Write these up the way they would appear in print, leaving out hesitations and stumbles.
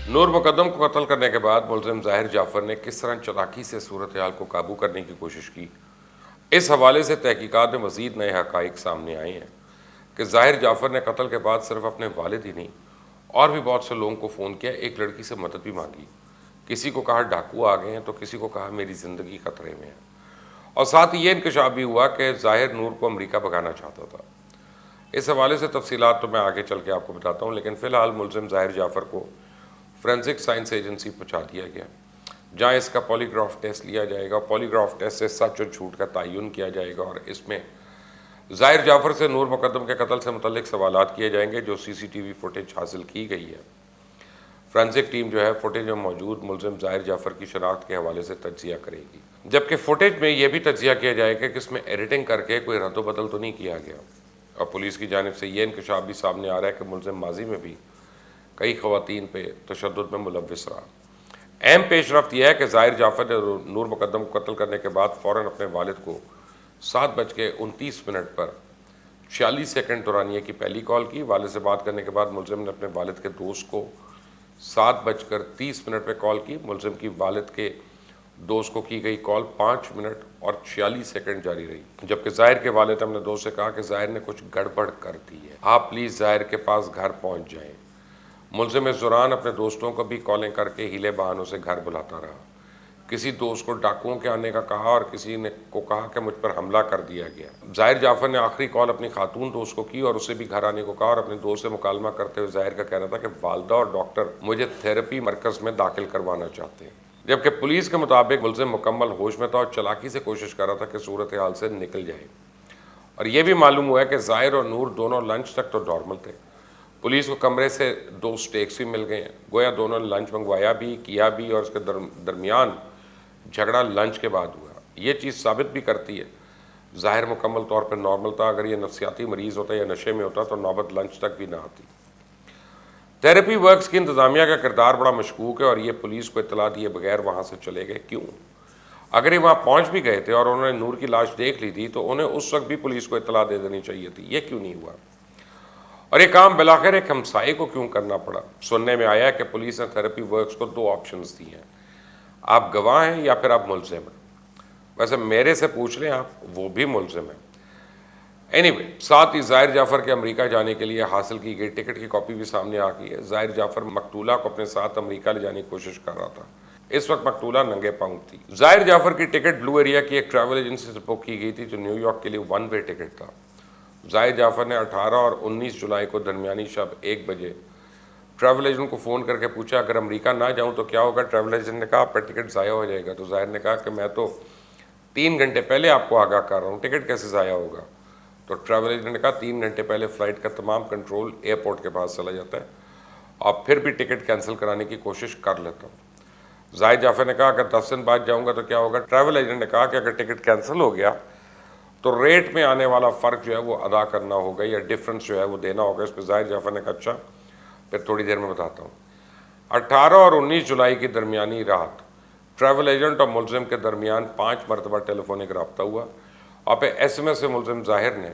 نور مقدم کو قتل کرنے کے بعد ملزم ظاہر جعفر نے کس طرح چالاکی سے صورتحال کو قابو کرنے کی کوشش کی، اس حوالے سے تحقیقات میں مزید نئے حقائق سامنے آئے ہیں کہ ظاہر جعفر نے قتل کے بعد صرف اپنے والد ہی نہیں اور بھی بہت سے لوگوں کو فون کیا، ایک لڑکی سے مدد بھی مانگی، کسی کو کہا ڈاکو آ گئے ہیں تو کسی کو کہا میری زندگی خطرے میں ہے، اور ساتھ ہی یہ انکشاف بھی ہوا کہ ظاہر نور کو امریکہ بھگانا چاہتا تھا۔ اس حوالے سے تفصیلات تو میں آگے چل کے آپ کو بتاتا ہوں، لیکن فی الحال ملزم ظاہر جعفر کو فورینسک سائنس ایجنسی پہنچا دیا گیا، جہاں اس کا پولی گراف ٹیسٹ لیا جائے گا۔ پولی گراف ٹیسٹ سے سچ اور جھوٹ کا تعین کیا جائے گا، اور اس میں ظاہر جعفر سے نور مقدم کے قتل سے متعلق سوالات کیے جائیں گے جو سی سی ٹی وی فوٹیج حاصل کی گئی ہے۔ فورینسک ٹیم جو ہے فوٹیج میں موجود ملزم ظاہر جعفر کی شناخت کے حوالے سے تجزیہ کرے گی، جبکہ فوٹیج میں یہ بھی تجزیہ کیا جائے گا کہ اس میں ایڈیٹنگ کر کے کوئی رد و بدل تو نہیں کیا گیا، اور پولیس کی جانب سے یہ انکشاف بھی سامنے آ رہا ہے کہ ملزم ماضی میں بھی کئی خواتین پہ تشدد میں ملوث رہا۔ اہم پیش رفت یہ ہے کہ ظاہر جعفر نے نور مقدم کو قتل کرنے کے بعد فوراً اپنے والد کو 7:29 پر 46 سیکنڈ دورانیے کی پہلی کال کی۔ والد سے بات کرنے کے بعد ملزم نے اپنے والد کے دوست کو 7:30 پہ کال کی۔ ملزم کی والد کے دوست کو کی گئی کال 5 منٹ اور 46 سیکنڈ جاری رہی، جبکہ ظاہر کے والد نے اپنے دوست سے کہا کہ ظاہر نے کچھ گڑبڑ کر دی ہے، آپ پلیز ظاہر کے پاس گھر پہنچ جائیں۔ ملزم اس دوران اپنے دوستوں کو بھی کالیں کر کے ہیلے بہانوں سے گھر بلاتا رہا، کسی دوست کو ڈاکوؤں کے آنے کا کہا اور کسی نے کو کہا کہ مجھ پر حملہ کر دیا گیا۔ ظاہر جعفر نے آخری کال اپنی خاتون دوست کو کی اور اسے بھی گھر آنے کو کہا، اور اپنے دوست سے مکالمہ کرتے ہوئے ظاہر کا کہنا تھا کہ والدہ اور ڈاکٹر مجھے تھراپی مرکز میں داخل کروانا چاہتے ہیں، جبکہ پولیس کے مطابق ملزم مکمل ہوش میں تھا اور چالاکی سے کوشش کر رہا تھا کہ صورتحال سے نکل جائے، اور یہ بھی معلوم ہوا ہے کہ ظاہر اور نور دونوں لنچ تک تو نارمل تھے۔ پولیس کو کمرے سے 2 سٹیکس بھی مل گئے ہیں، گویا دونوں نے لنچ منگوایا بھی کیا بھی، اور اس کے درمیان جھگڑا لنچ کے بعد ہوا۔ یہ چیز ثابت بھی کرتی ہے ظاہر مکمل طور پر نارمل تھا، اگر یہ نفسیاتی مریض ہوتا یا نشے میں ہوتا تو نوبت لنچ تک بھی نہ آتی۔ تھراپی ورکس کی انتظامیہ کا کردار بڑا مشکوک ہے، اور یہ پولیس کو اطلاع دیے بغیر وہاں سے چلے گئے کیوں؟ اگر یہ وہاں پہنچ بھی گئے تھے اور انہوں نے نور کی لاش دیکھ لی تھی تو انہیں اس وقت بھی پولیس کو اطلاع دے دینی چاہیے تھی، یہ کیوں نہیں ہوا؟ اور یہ کام بلاخر ایک ہمسائے کو کیوں کرنا پڑا؟ سننے میں آیا کہ پولیس نے تھراپی ورکس کو 2 آپشنز دی ہیں، آپ گواہ ہیں یا پھر آپ ملزم ہیں۔ ویسے میرے سے پوچھ لیں، آپ وہ بھی ملزم ہیں۔ اینی وے، ساتھ ہی ظاہر جعفر کے امریکہ جانے کے لیے حاصل کی گئی ٹکٹ کی کاپی بھی سامنے آ گئی ہے۔ ظاہر جعفر مقتولہ کو اپنے ساتھ امریکہ لے جانے کی کوشش کر رہا تھا، اس وقت مقتولہ ننگے پاؤں تھی۔ ظاہر جعفر کی ٹکٹ بلو ایریا کی ایک ٹریول ایجنسی سے بک کی گئی تھی جو نیو یارک کے لیے 1 وے ٹکٹ تھا۔ ظاہر جعفر نے 18 اور 19 جولائی کو درمیانی شب 1 بجے ٹریول ایجنٹ کو فون کر کے پوچھا اگر امریکہ نہ جاؤں تو کیا ہوگا؟ ٹریول ایجنٹ نے کہا آپ کا ٹکٹ ضائع ہو جائے گا۔ تو ظاہر نے کہا کہ میں تو 3 گھنٹے پہلے آپ کو آگاہ کر رہا ہوں، ٹکٹ کیسے ضائع ہوگا؟ تو ٹریول ایجنٹ نے کہا 3 گھنٹے پہلے فلائٹ کا تمام کنٹرول ایئرپورٹ کے پاس چلا جاتا ہے، اور پھر بھی ٹکٹ کینسل کرانے کی کوشش کر لیتا ہوں۔ ظاہر جعفر نے کہا اگر 10 دن بعد جاؤں گا تو کیا ہوگا؟ ٹریول ایجنٹ نے کہا کہ اگر ٹکٹ کینسل ہو گیا تو ریٹ میں آنے والا فرق جو ہے وہ ادا کرنا ہوگا یا ڈفرنس جو ہے وہ دینا ہوگا۔ اس پہ ظاہر جعفر نے کہا اچھا، پھر تھوڑی دیر میں بتاتا ہوں۔ 18 اور 19 جولائی کی درمیانی رات ٹریول ایجنٹ اور ملزم کے درمیان 5 مرتبہ ٹیلی فونک رابطہ ہوا، اور پھر ایس ایم ایس سے ملزم ظاہر نے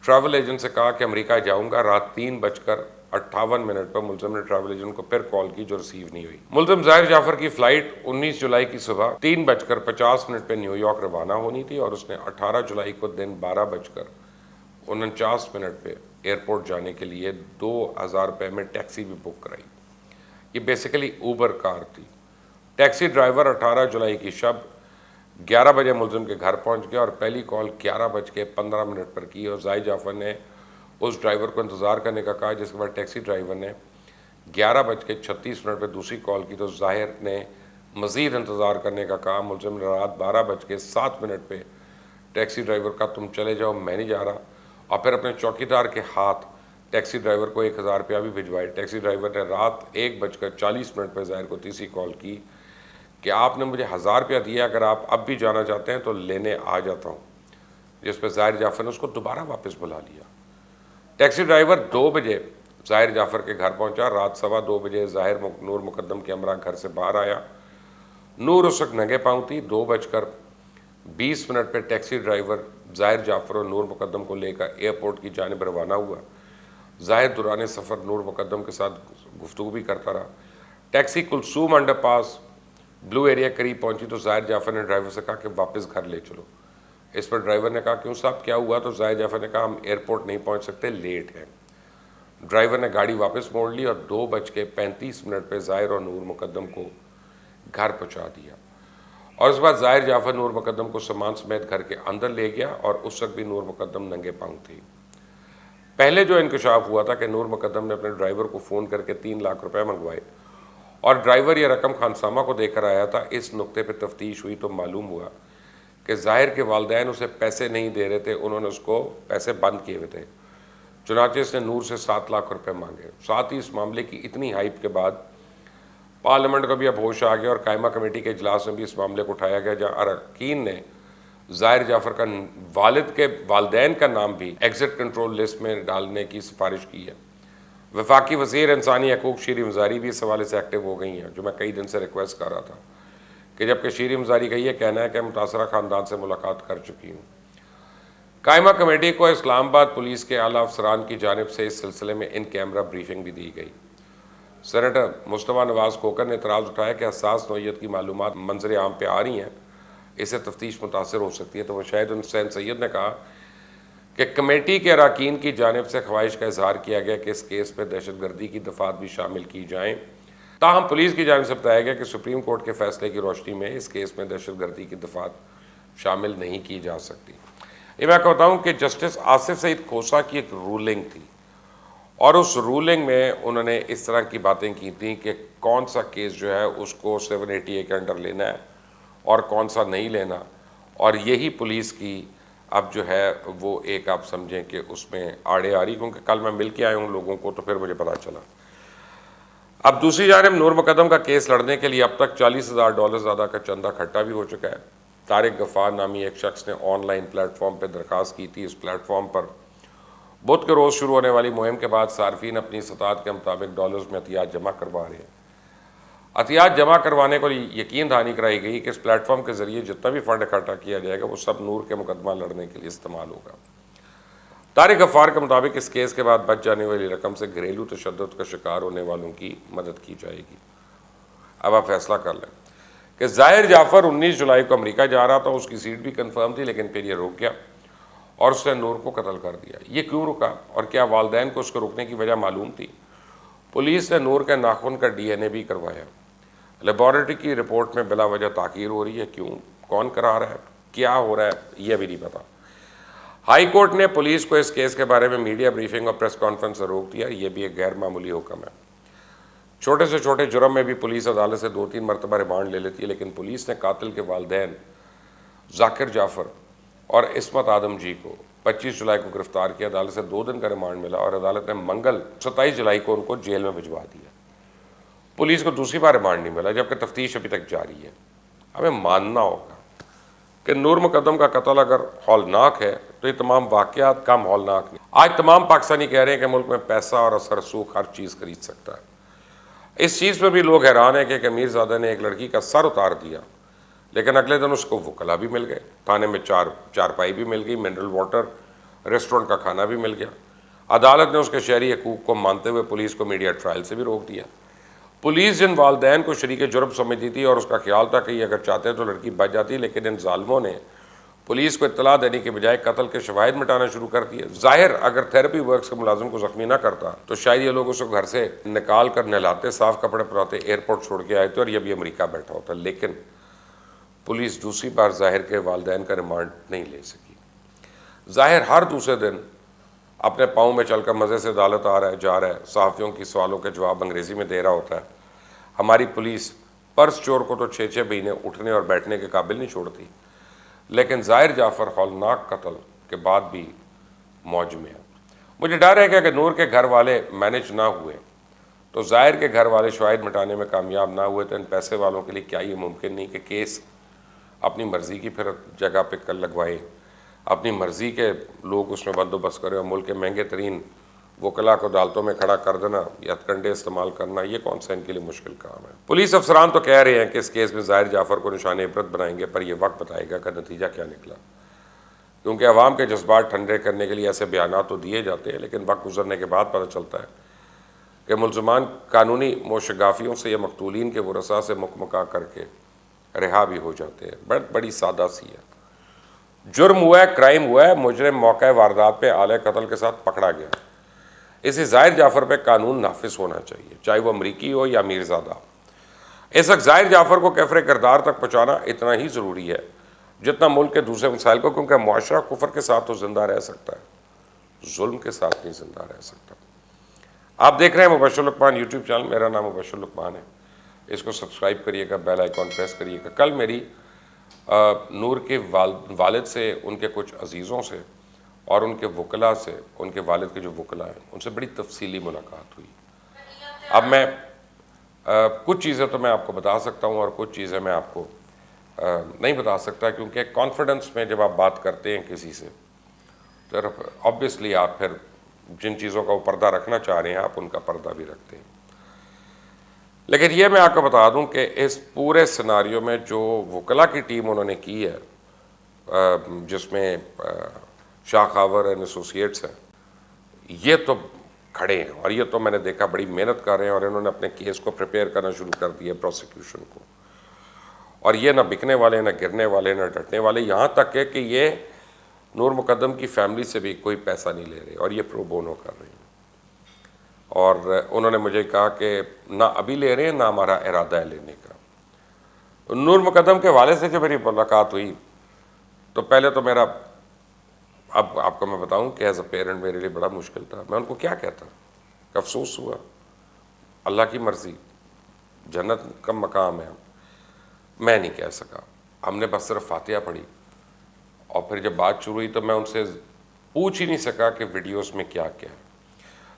ٹریول ایجنٹ سے کہا کہ امریکہ جاؤں گا۔ رات 3:58 پر ملزم نے ٹریول ایجنٹ کو پھر کال کی جو ریسیو نہیں ہوئی۔ ملزم ظاہر جعفر کی فلائٹ 19 جولائی کی صبح 3:50 پہ نیو یارک روانہ ہونی تھی، اور اس نے 18 جولائی کو دن 12:49 پہ ایئرپورٹ جانے کے لیے 2000 روپے میں ٹیکسی بھی بک کرائی۔ یہ بیسیکلی اوبر کار تھی۔ ٹیکسی ڈرائیور 18 جولائی کی شب 11 بجے ملزم کے گھر پہنچ گیا اور پہلی کال 11:15 پر کی، اور ظاہر جعفر نے اس ڈرائیور کو انتظار کرنے کا کہا، جس کے بعد ٹیکسی ڈرائیور نے 11:36 پہ دوسری کال کی تو ظاہر نے مزید انتظار کرنے کا کہا۔ ملزم نے رات 12:07 پہ ٹیکسی ڈرائیور کا تم چلے جاؤ میں نہیں جا رہا، اور پھر اپنے چوکیدار کے ہاتھ ٹیکسی ڈرائیور کو 1000 روپیہ بھی بھجوائے۔ ٹیکسی ڈرائیور نے رات 1:40 پہ ظاہر کو تیسری کال کی کہ آپ نے مجھے 1000 روپیہ دیا، اگر آپ اب بھی جانا چاہتے ہیں تو لینے آ جاتا ہوں، جس پہ ظاہر جعفر نے اس کو دوبارہ واپس بلا لیا۔ ٹیکسی ڈرائیور 2 بجے ظاہر جعفر کے گھر پہنچا۔ رات 2:15 بجے ظاہر نور مقدم کے ہمراہ گھر سے باہر آیا۔ نور اس وقت ننگے پاؤں تھی۔ 2:20 پہ ٹیکسی ڈرائیور ظاہر جعفر اور نور مقدم کو لے کر ایئرپورٹ کی جانب روانہ ہوا۔ ظاہر دوران سفر نور مقدم کے ساتھ گفتگو بھی کرتا رہا۔ ٹیکسی کلثوم انڈر پاس بلو ایریا قریب پہنچی تو ظاہر جعفر نے ڈرائیور سے کہا کہ واپس گھر لے چلو. اس پر ڈرائیور نے کہا کیوں صاحب کیا ہوا؟ تو ظاہر جعفر نے کہا ہم ایئرپورٹ نہیں پہنچ سکتے، لیٹ ہیں. ڈرائیور نے گاڑی واپس موڑ لی اور 2:35 پہ ظاہر اور نور مقدم کو گھر پہنچا دیا. اور اس بعد ظاہر جعفر نور مقدم کو سامان سمیت گھر کے اندر لے گیا اور اس وقت بھی نور مقدم ننگے پاؤں تھی. پہلے جو انکشاف ہوا تھا کہ نور مقدم نے اپنے ڈرائیور کو فون کر کے 3 لاکھ روپے منگوائے اور ڈرائیور یہ رقم خانسامہ کو دے کر آیا تھا. اس نقطے پہ تفتیش ہوئی تو معلوم ہوا کہ ظاہر کے والدین اسے پیسے نہیں دے رہے تھے، انہوں نے اس کو پیسے بند کیے ہوئے تھے. چنانچہ اس نے نور سے 7 لاکھ روپے مانگے. ساتھ ہی اس معاملے کی اتنی ہائپ کے بعد پارلیمنٹ کو بھی اب ہوش آ گیا اور قائمہ کمیٹی کے اجلاس میں بھی اس معاملے کو اٹھایا گیا، جہاں اراکین نے ظاہر جعفر کا والد کے والدین کا نام بھی ایگزٹ کنٹرول لسٹ میں ڈالنے کی سفارش کی ہے. وفاقی وزیر انسانی حقوق شیریں مزاری بھی اس حوالے سے ایکٹیو ہو گئی ہیں، جو میں کئی دن سے ریکویسٹ کر رہا تھا کہ جبکہ شیریں مزاری کا یہ کہنا ہے کہ متاثرہ خاندان سے ملاقات کر چکی ہوں. قائمہ کمیٹی کو اسلام آباد پولیس کے اعلیٰ افسران کی جانب سے اس سلسلے میں ان کیمرہ بریفنگ بھی دی گئی. سینیٹر مصطفیٰ نواز کھوکر نے اعتراض اٹھایا کہ حساس نوعیت کی معلومات منظر عام پہ آ رہی ہیں، اس سے تفتیش متاثر ہو سکتی ہے. تو شاہد حسین سید نے کہا کہ کمیٹی کے اراکین کی جانب سے خواہش کا اظہار کیا گیا کہ اس کیس میں دہشت گردی کی دفعات بھی شامل کی جائیں. تاہم پولیس کی جانب سے بتایا گیا کہ سپریم کورٹ کے فیصلے کی روشنی میں اس کیس میں دہشت گردی کی دفعات شامل نہیں کی جا سکتی. یہ میں بتاؤں کہ جسٹس آصف سعید کھوسہ کی ایک رولنگ تھی اور اس رولنگ میں انہوں نے اس طرح کی باتیں کی تھیں کہ کون سا کیس جو ہے اس کو 780 کے انڈر لینا ہے اور کون سا نہیں لینا. اور یہی پولیس کی اب جو ہے وہ ایک آپ سمجھیں کہ اس میں آڑے آ رہی، کیونکہ کل میں مل کے آیا ہوں لوگوں کو تو پھر مجھے پتا چلا. اب دوسری جانب نور مقدم کا کیس لڑنے کے لیے اب تک $40,000 زیادہ کا چندہ کھٹا بھی ہو چکا ہے. طارق غفار نامی ایک شخص نے آن لائن پلیٹ فارم پہ درخواست کی تھی. اس پلیٹ فارم پر بدھ کے روز شروع ہونے والی مہم کے بعد صارفین اپنی استطاعت کے مطابق ڈالرز میں عطیات جمع کروا رہے ہیں. عطیات جمع کروانے کو یقین دہانی کرائی گئی کہ اس پلیٹ فارم کے ذریعے جتنا بھی فنڈ اکٹھا کیا جائے گا وہ سب نور کے مقدمہ لڑنے کے لیے استعمال ہوگا. طارق غفار کے مطابق اس کیس کے بعد بچ جانے والی رقم سے گھریلو تشدد کا شکار ہونے والوں کی مدد کی جائے گی. اب آپ فیصلہ کر لیں کہ ظاہر جعفر 19 جولائی کو امریکہ جا رہا تھا، اس کی سیٹ بھی کنفرم تھی، لیکن پھر یہ رک گیا اور اس نے نور کو قتل کر دیا. یہ کیوں رکا اور کیا والدین کو اس کو رکنے کی وجہ معلوم تھی؟ پولیس نے نور کے ناخن کا DNA بھی کروایا. لیبارٹری کی رپورٹ میں بلا وجہ تاخیر ہو رہی ہے. کیوں؟ کون کرا رہا ہے؟ کیا ہو رہا ہے؟ یہ بھی نہیں پتا. ہائی کورٹ نے پولیس کو اس کیس کے بارے میں میڈیا بریفنگ اور پریس کانفرنس سے روک دیا. یہ بھی ایک غیر معمولی حکم ہے. چھوٹے سے چھوٹے جرم میں بھی پولیس عدالت سے 2-3 مرتبہ ریمانڈ لے لیتی ہے، لیکن پولیس نے قاتل کے والدین ذاکر جعفر اور عصمت آدم جی کو 25 جولائی کو گرفتار کیا. عدالت سے 2 دن کا ریمانڈ ملا اور عدالت نے منگل 27 جولائی کو ان کو جیل میں بھجوا دیا. پولیس کو دوسری بار ریمانڈ نہیں ملا، جبکہ تفتیش ابھی تک جاری ہے. ہمیں ماننا ہوگا کہ نور مقدم کا قتل اگر ہولناک ہے تو یہ تمام واقعات کم ہولناک نہیں. آج تمام پاکستانی کہہ رہے ہیں کہ ملک میں پیسہ اور اثر رسوخ ہر چیز خرید سکتا ہے. اس چیز پہ بھی لوگ حیران ہیں کہ امیر زادہ نے ایک لڑکی کا سر اتار دیا، لیکن اگلے دن اس کو وکلا بھی مل گئے، تھانے میں چارپائی بھی مل گئی، منرل واٹر، ریسٹورنٹ کا کھانا بھی مل گیا. عدالت نے اس کے شہری حقوق کو مانتے ہوئے پولیس کو میڈیا ٹرائل سے بھی روک دیا. پولیس جن والدین کو شریک جرم سمجھتی تھی اور اس کا خیال تھا کہ یہ اگر چاہتے تو لڑکی بچ جاتی، لیکن ان ظالموں نے پولیس کو اطلاع دینے کے بجائے قتل کے شواہد مٹانا شروع کر دیے. ظاہر اگر تھیراپی ورکس کے ملازم کو زخمی نہ کرتا تو شاید یہ لوگ اس کو گھر سے نکال کر نہلاتے، صاف کپڑے پہناتے، ایئرپورٹ چھوڑ کے آئے تھے اور یہ بھی امریکہ بیٹھا ہوتا. لیکن پولیس دوسری بار ظاہر کے والدین کا ریمانڈ نہیں لے سکی. ظاہر ہر دوسرے دن اپنے پاؤں میں چل کر مزے سے عدالت آ رہا ہے، جا رہا ہے، صحافیوں کی سوالوں کے جواب انگریزی میں دے رہا ہوتا ہے. ہماری پولیس پرس چور کو تو 6 مہینے اٹھنے اور بیٹھنے کے قابل نہیں چھوڑتی، لیکن ظاہر جعفر ہولناک قتل کے بعد بھی موج میں ہے. مجھے ڈر ہے کہ اگر نور کے گھر والے مینج نہ ہوئے تو ظاہر کے گھر والے شواہد مٹانے میں کامیاب نہ ہوئے تو ان پیسے والوں کے لیے کیا یہ ممکن نہیں کہ کیس اپنی مرضی کی پھر جگہ پہ کر لگوائے، اپنی مرضی کے لوگ اس میں بندوبست کریں اور ملک کے مہنگے ترین وکلا کو عدالتوں میں کھڑا کر دینا یا ہتھکنڈے استعمال کرنا، یہ کون سا ان کے لیے مشکل کام ہے. پولیس افسران تو کہہ رہے ہیں کہ اس کیس میں ظاہر جعفر کو نشان عبرت بنائیں گے، پر یہ وقت بتائے گا کہ نتیجہ کیا نکلا. کیونکہ عوام کے جذبات ٹھنڈے کرنے کے لیے ایسے بیانات تو دیے جاتے ہیں، لیکن وقت گزرنے کے بعد پتہ چلتا ہے کہ ملزمان قانونی موشگافیوں سے یا مقتولین کے ورثاء سے مکمکا کر کے رہا بھی ہو جاتے ہیں۔ بڑی سادہ سی ہے، جرم ہوا ہے، کرائم ہوا ہے، مجرم موقع واردات پہ آلہ قتل کے ساتھ پکڑا گیا، اسے ظاہر جعفر پہ قانون نافذ ہونا چاہیے، چاہے وہ امریکی ہو یا میرزادہ۔ اس وقت ظاہر جعفر کو کفر کردار تک پہنچانا اتنا ہی ضروری ہے جتنا ملک کے دوسرے مسائل کو، کیونکہ معاشرہ کفر کے ساتھ تو زندہ رہ سکتا ہے، ظلم کے ساتھ نہیں زندہ رہ سکتا۔ آپ دیکھ رہے ہیں مبشر لقمان یوٹیوب چینل، میرا نام مبشر لقمان ہے، اس کو سبسکرائب کریے گا، بیل آئیکن پریس کریے گا۔ کل میری نور کے والد سے، ان کے کچھ عزیزوں سے اور ان کے وکلاء سے، ان کے والد کے جو وکلاء ہیں ان سے بڑی تفصیلی ملاقات ہوئی۔ اب میں کچھ چیزیں تو میں آپ کو بتا سکتا ہوں اور کچھ چیزیں میں آپ کو نہیں بتا سکتا، کیونکہ کانفیڈنس میں جب آپ بات کرتے ہیں کسی سے تو آبویسلی آپ پھر جن چیزوں کا وہ پردہ رکھنا چاہ رہے ہیں آپ ان کا پردہ بھی رکھتے ہیں۔ لیکن یہ میں آپ کو بتا دوں کہ اس پورے سناریو میں جو وکلاء کی ٹیم انہوں نے کی ہے، جس میں شاہ خاور اینڈ ایسوسیٹس ہیں، یہ تو کھڑے ہیں اور یہ تو میں نے دیکھا بڑی محنت کر رہے ہیں، اور انہوں نے اپنے کیس کو پریپیئر کرنا شروع کر دیا پروسیکیوشن کو، اور یہ نہ بکنے والے، نہ گرنے والے، نہ ڈٹنے والے، یہاں تک ہے کہ یہ نور مقدم کی فیملی سے بھی کوئی پیسہ نہیں لے رہے اور یہ پرو بونو کر رہے ہیں۔ اور انہوں نے مجھے کہا کہ نہ ابھی لے رہے ہیں، نہ ہمارا ارادہ ہے لینے کا۔ نور مقدم کے والد سے جب میری ملاقات ہوئی تو پہلے تو میرا، اب آپ کو میں بتاؤں کہ ایز اے پیرنٹ میرے لیے بڑا مشکل تھا، میں ان کو کیا کہتا، کہ افسوس ہوا، اللہ کی مرضی، جنت کا مقام ہے، میں نہیں کہہ سکا۔ ہم نے بس صرف فاتحہ پڑھی، اور پھر جب بات شروع ہوئی تو میں ان سے پوچھ ہی نہیں سکا کہ ویڈیوز میں کیا کیا ہے۔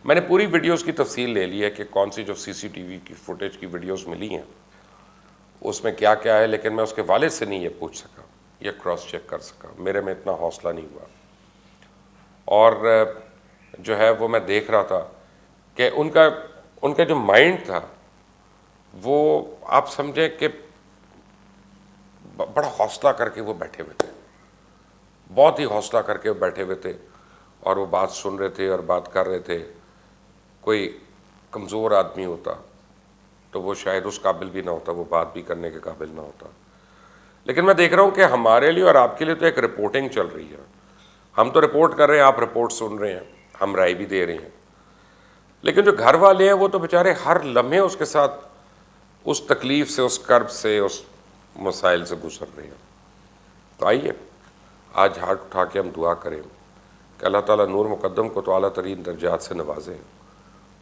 میں نے پوری ویڈیوز کی تفصیل لے لی ہے کہ کون سی جو سی سی ٹی وی کی فوٹیج کی ویڈیوز ملی ہیں اس میں کیا کیا ہے، لیکن میں اس کے والد سے نہیں یہ پوچھ سکا، یہ کراس چیک کر سکا، میرے میں اتنا حوصلہ نہیں ہوا۔ اور جو ہے وہ میں دیکھ رہا تھا کہ ان کا جو مائنڈ تھا وہ آپ سمجھیں کہ بڑا حوصلہ کر کے وہ بیٹھے ہوئے تھے، بہت ہی حوصلہ کر کے وہ بیٹھے ہوئے تھے، اور وہ بات سن رہے تھے اور بات کر رہے تھے۔ کوئی کمزور آدمی ہوتا تو وہ شاید اس قابل بھی نہ ہوتا، وہ بات بھی کرنے کے قابل نہ ہوتا۔ لیکن میں دیکھ رہا ہوں کہ ہمارے لیے اور آپ کے لیے تو ایک رپورٹنگ چل رہی ہے، ہم تو رپورٹ کر رہے ہیں، آپ رپورٹ سن رہے ہیں، ہم رائے بھی دے رہے ہیں، لیکن جو گھر والے ہیں وہ تو بیچارے ہر لمحے اس کے ساتھ اس تکلیف سے، اس کرب سے، اس مسائل سے گزر رہے ہیں۔ تو آئیے آج ہاتھ اٹھا کے ہم دعا کریں کہ اللہ تعالیٰ نور مقدم کو تو اعلیٰ ترین درجات سے نوازے،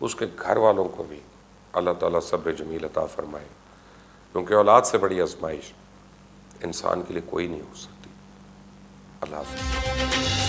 اس کے گھر والوں کو بھی اللہ تعالیٰ صبر جمیل عطا فرمائے، کیونکہ اولاد سے بڑی آزمائش انسان کے لیے کوئی نہیں ہو سکتی۔ اللہ حافظ۔